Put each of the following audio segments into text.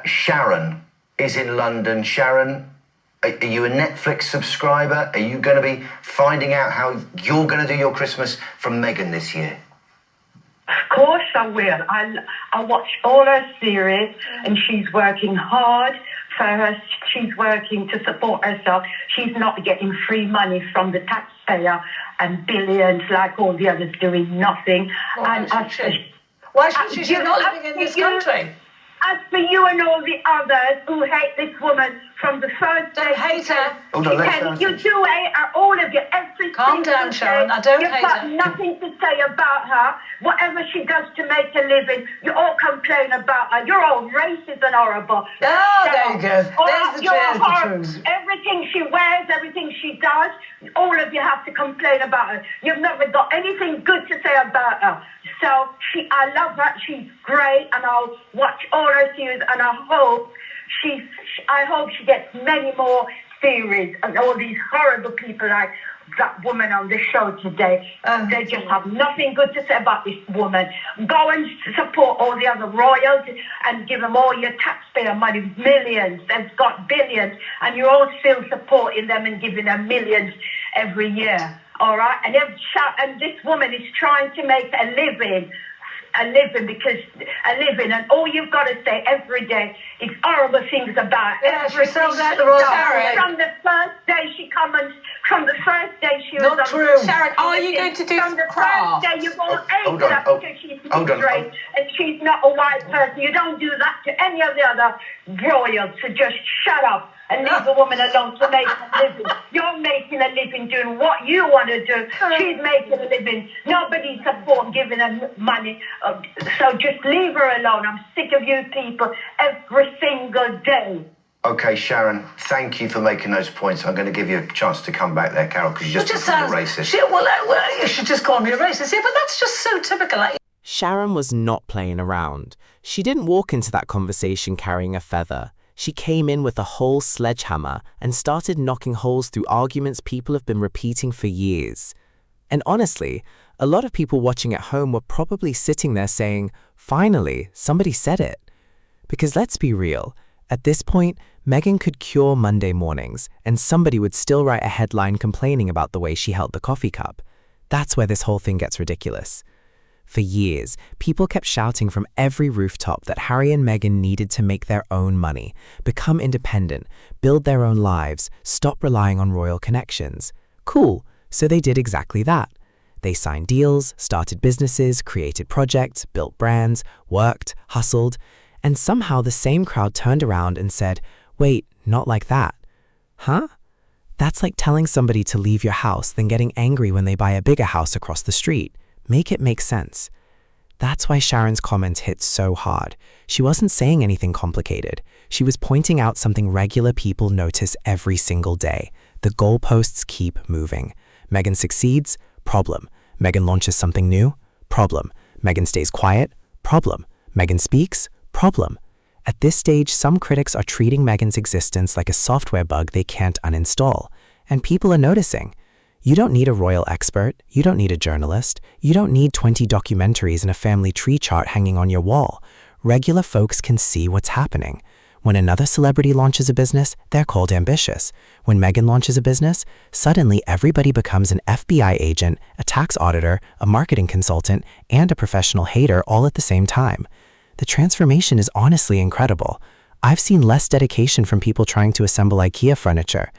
Sharon is in London. Sharon, are you a Netflix subscriber? Are you going to be finding out how you're going to do your Christmas from Meghan this year? Of course I will. I watch all her series, and she's working hard for her. She's working to support herself. She's not getting free money from the taxpayer and billions like all the others doing nothing. Why should she? She's not living in this country. As for you and all the others who hate this woman from the first day... Don't hate her. You do hate her, all of you, every Calm down, Sharon. I don't hate her. You've got nothing to say about her. Whatever she does to make a living, you all complain about her. You're all racist and horrible. Oh, there you go. There's the truth. Everything she wears, everything she does, all of you have to complain about her. You've never got anything good to say about her. So I love her. She's great, and I'll watch all her series, and I hope she gets many more series, and all these horrible people like that woman on the show today. They just have nothing good to say about this woman. Go and support all the other royals and give them all your taxpayer money, millions. They've got billions, and you're all still supporting them and giving them millions every year. All right, and this woman is trying to make a living, and all you've got to say every day is horrible things about everything. From the first day she comments, from the first day she was not true. Sharon, are you going to do from the first day you've all hated her because she's straight and she's not a white person. You don't do that to any of the other royals. So just shut up and leave the woman alone to make a living. You're making a living doing what you want to do. She's making a living. Nobody's giving her money. So just leave her alone. I'm sick of you people every single day. Okay, Sharon, thank you for making those points. I'm going to give you a chance to come back there, Carole, because you just called me a racist. You should just call me a racist. Yeah, but that's just so typical. Sharon was not playing around. She didn't walk into that conversation carrying a feather. She came in with a whole sledgehammer and started knocking holes through arguments people have been repeating for years. And honestly, a lot of people watching at home were probably sitting there saying, finally, somebody said it. Because let's be real, at this point, Meghan could cure Monday mornings, and somebody would still write a headline complaining about the way she held the coffee cup. That's where this whole thing gets ridiculous. For years, people kept shouting from every rooftop that Harry and Meghan needed to make their own money, become independent, build their own lives, stop relying on royal connections. Cool, so they did exactly that. They signed deals, started businesses, created projects, built brands, worked, hustled, and somehow the same crowd turned around and said, wait, not like that. Huh? That's like telling somebody to leave your house, then getting angry when they buy a bigger house across the street. Make it make sense. That's why Sharon's comments hit so hard. She wasn't saying anything complicated. She was pointing out something regular people notice every single day. The goalposts keep moving. Meghan succeeds? Problem. Meghan launches something new? Problem. Meghan stays quiet? Problem. Meghan speaks? Problem. At this stage, some critics are treating Meghan's existence like a software bug they can't uninstall. And people are noticing. You don't need a royal expert, you don't need a journalist, you don't need 20 documentaries and a family tree chart hanging on your wall. Regular folks can see what's happening. When another celebrity launches a business, they're called ambitious. When Meghan launches a business, suddenly everybody becomes an FBI agent, a tax auditor, a marketing consultant, and a professional hater all at the same time. The transformation is honestly incredible. I've seen less dedication from people trying to assemble IKEA furniture.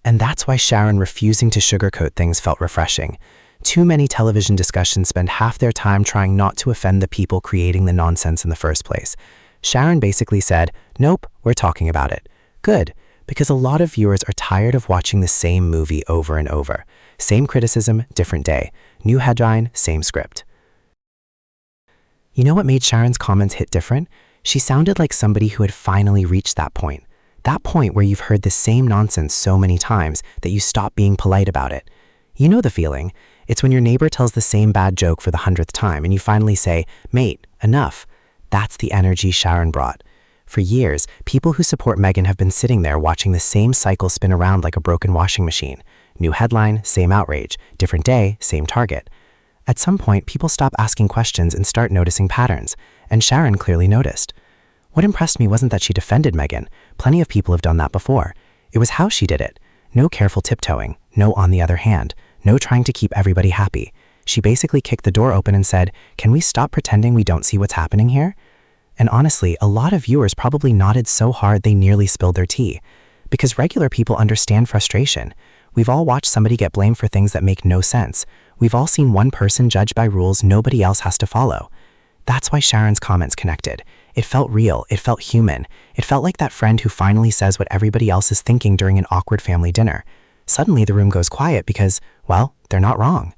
And that's why Sharon refusing to sugarcoat things felt refreshing. Too many television discussions spend half their time trying not to offend the people creating the nonsense in the first place. Sharon basically said, nope, we're talking about it. Good, because a lot of viewers are tired of watching the same movie over and over. Same criticism, different day. New headline, same script. You know what made Sharon's comments hit different? She sounded like somebody who had finally reached that point. That point where you've heard the same nonsense so many times that you stop being polite about it. You know the feeling. It's when your neighbor tells the same bad joke for the 100th time and you finally say, mate, enough. That's the energy Sharon brought. For years, people who support Meghan have been sitting there watching the same cycle spin around like a broken washing machine. New headline, same outrage. Different day, same target. At some point, people stop asking questions and start noticing patterns, and Sharon clearly noticed. What impressed me wasn't that she defended Meghan. Plenty of people have done that before. It was how she did it. No careful tiptoeing, no on the other hand, no trying to keep everybody happy. She basically kicked the door open and said, "Can we stop pretending we don't see what's happening here?" And honestly, a lot of viewers probably nodded so hard they nearly spilled their tea. Because regular people understand frustration. We've all watched somebody get blamed for things that make no sense. We've all seen one person judged by rules nobody else has to follow. That's why Sharon's comments connected. It felt real, it felt human. It felt like that friend who finally says what everybody else is thinking during an awkward family dinner. Suddenly the room goes quiet because, well, they're not wrong.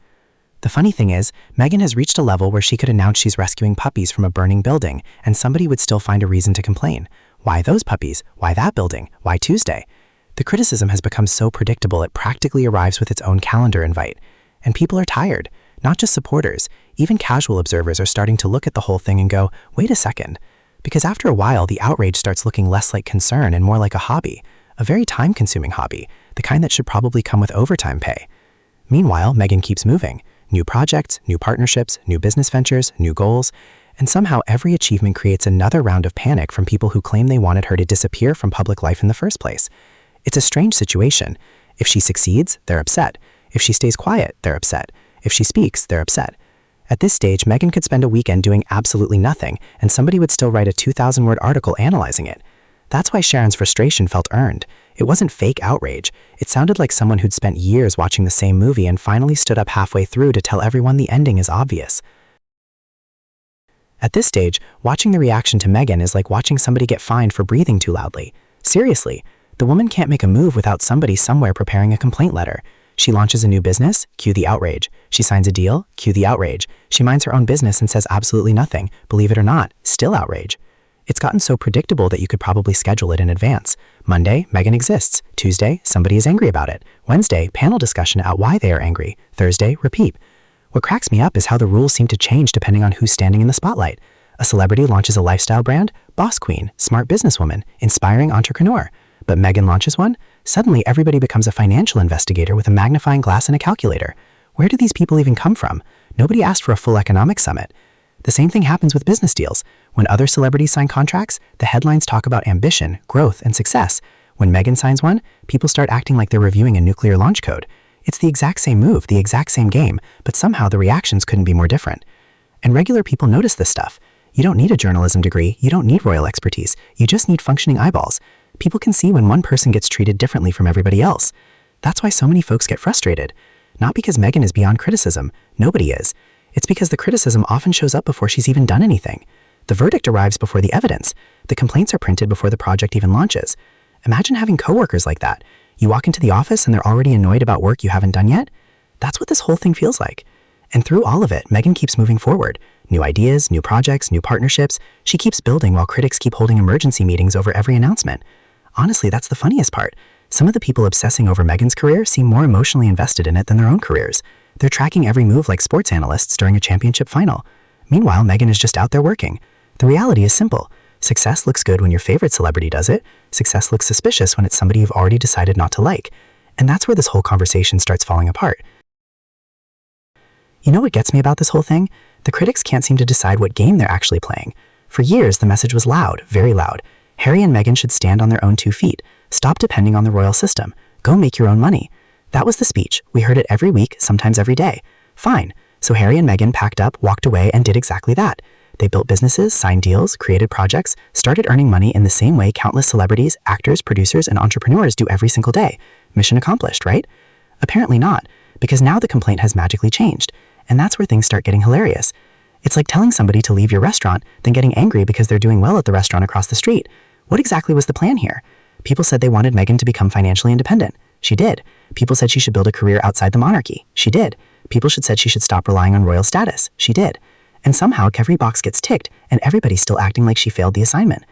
The funny thing is, Meghan has reached a level where she could announce she's rescuing puppies from a burning building, and somebody would still find a reason to complain. Why those puppies? Why that building? Why Tuesday? The criticism has become so predictable it practically arrives with its own calendar invite. And people are tired. Not just supporters, even casual observers are starting to look at the whole thing and go, wait a second. Because after a while, the outrage starts looking less like concern and more like a hobby. A very time-consuming hobby, the kind that should probably come with overtime pay. Meanwhile, Meghan keeps moving. New projects, new partnerships, new business ventures, new goals, and somehow every achievement creates another round of panic from people who claim they wanted her to disappear from public life in the first place. It's a strange situation. If she succeeds, they're upset. If she stays quiet, they're upset. If she speaks, they're upset. At this stage, Meghan could spend a weekend doing absolutely nothing, and somebody would still write a 2,000-word article analyzing it. That's why Sharon's frustration felt earned. It wasn't fake outrage. It sounded like someone who'd spent years watching the same movie and finally stood up halfway through to tell everyone the ending is obvious. At this stage, watching the reaction to Meghan is like watching somebody get fined for breathing too loudly. Seriously, the woman can't make a move without somebody somewhere preparing a complaint letter. She launches a new business, cue the outrage. She signs a deal, cue the outrage. She minds her own business and says absolutely nothing. Believe it or not, still outrage. It's gotten so predictable that you could probably schedule it in advance. Monday, Meghan exists. Tuesday, somebody is angry about it. Wednesday, panel discussion about why they are angry. Thursday, repeat. What cracks me up is how the rules seem to change depending on who's standing in the spotlight. A celebrity launches a lifestyle brand, boss queen, smart businesswoman, inspiring entrepreneur. But Meghan launches one? Suddenly everybody becomes a financial investigator with a magnifying glass and a calculator. Where do these people even come from? Nobody asked for a full economic summit. The same thing happens with business deals. When other celebrities sign contracts, the headlines talk about ambition, growth, and success. When Meghan signs one, people start acting like they're reviewing a nuclear launch code. It's the exact same move, the exact same game, but somehow the reactions couldn't be more different. And regular people notice this stuff. You don't need a journalism degree, you don't need royal expertise, you just need functioning eyeballs. People can see when one person gets treated differently from everybody else. That's why so many folks get frustrated. Not because Meghan is beyond criticism, nobody is. It's because the criticism often shows up before she's even done anything. The verdict arrives before the evidence. The complaints are printed before the project even launches. Imagine having coworkers like that. You walk into the office and they're already annoyed about work you haven't done yet. That's what this whole thing feels like. And through all of it, Meghan keeps moving forward. New ideas, new projects, new partnerships. She keeps building while critics keep holding emergency meetings over every announcement. Honestly, that's the funniest part. Some of the people obsessing over Meghan's career seem more emotionally invested in it than their own careers. They're tracking every move like sports analysts during a championship final. Meanwhile, Meghan is just out there working. The reality is simple. Success looks good when your favorite celebrity does it. Success looks suspicious when it's somebody you've already decided not to like. And that's where this whole conversation starts falling apart. You know what gets me about this whole thing? The critics can't seem to decide what game they're actually playing. For years, the message was loud, very loud. Harry and Meghan should stand on their own 2 feet. Stop depending on the royal system. Go make your own money. That was the speech. We heard it every week, sometimes every day. Fine. So Harry and Meghan packed up, walked away, and did exactly that. They built businesses, signed deals, created projects, started earning money in the same way countless celebrities, actors, producers, and entrepreneurs do every single day. Mission accomplished, right? Apparently not, because now the complaint has magically changed. And that's where things start getting hilarious. It's like telling somebody to leave your restaurant, then getting angry because they're doing well at the restaurant across the street. What exactly was the plan here? People said they wanted Meghan to become financially independent. She did. People said she should build a career outside the monarchy. She did. People said she should stop relying on royal status. She did. And somehow every box gets ticked, and everybody's still acting like she failed the assignment.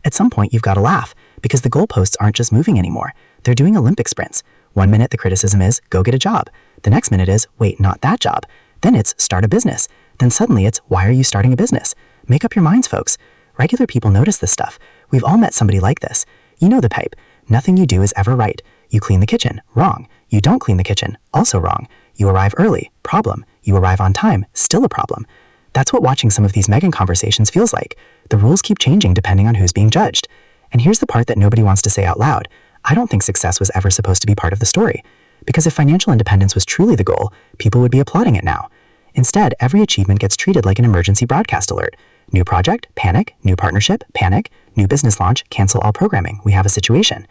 At some point, you've got to laugh, because the goalposts aren't just moving anymore. They're doing Olympic sprints. 1 minute the criticism is, go get a job. The next minute is, wait, not that job. Then it's, start a business. Then suddenly it's, why are you starting a business? Make up your minds, folks. Regular people notice this stuff. We've all met somebody like this. You know the type. Nothing you do is ever right. You clean the kitchen. Wrong. You don't clean the kitchen. Also wrong. You arrive early. Problem. You arrive on time. Still a problem. That's what watching some of these Meghan conversations feels like. The rules keep changing depending on who's being judged. And here's the part that nobody wants to say out loud. I don't think success was ever supposed to be part of the story. Because if financial independence was truly the goal, people would be applauding it now. Instead, every achievement gets treated like an emergency broadcast alert. New project, panic. New partnership, panic. New business launch, cancel all programming. We have a situation.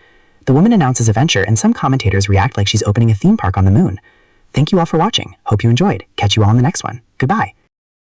The woman announces a venture and some commentators react like she's opening a theme park on the moon. Thank you all for watching. Hope you enjoyed. Catch you all in the next one. Goodbye.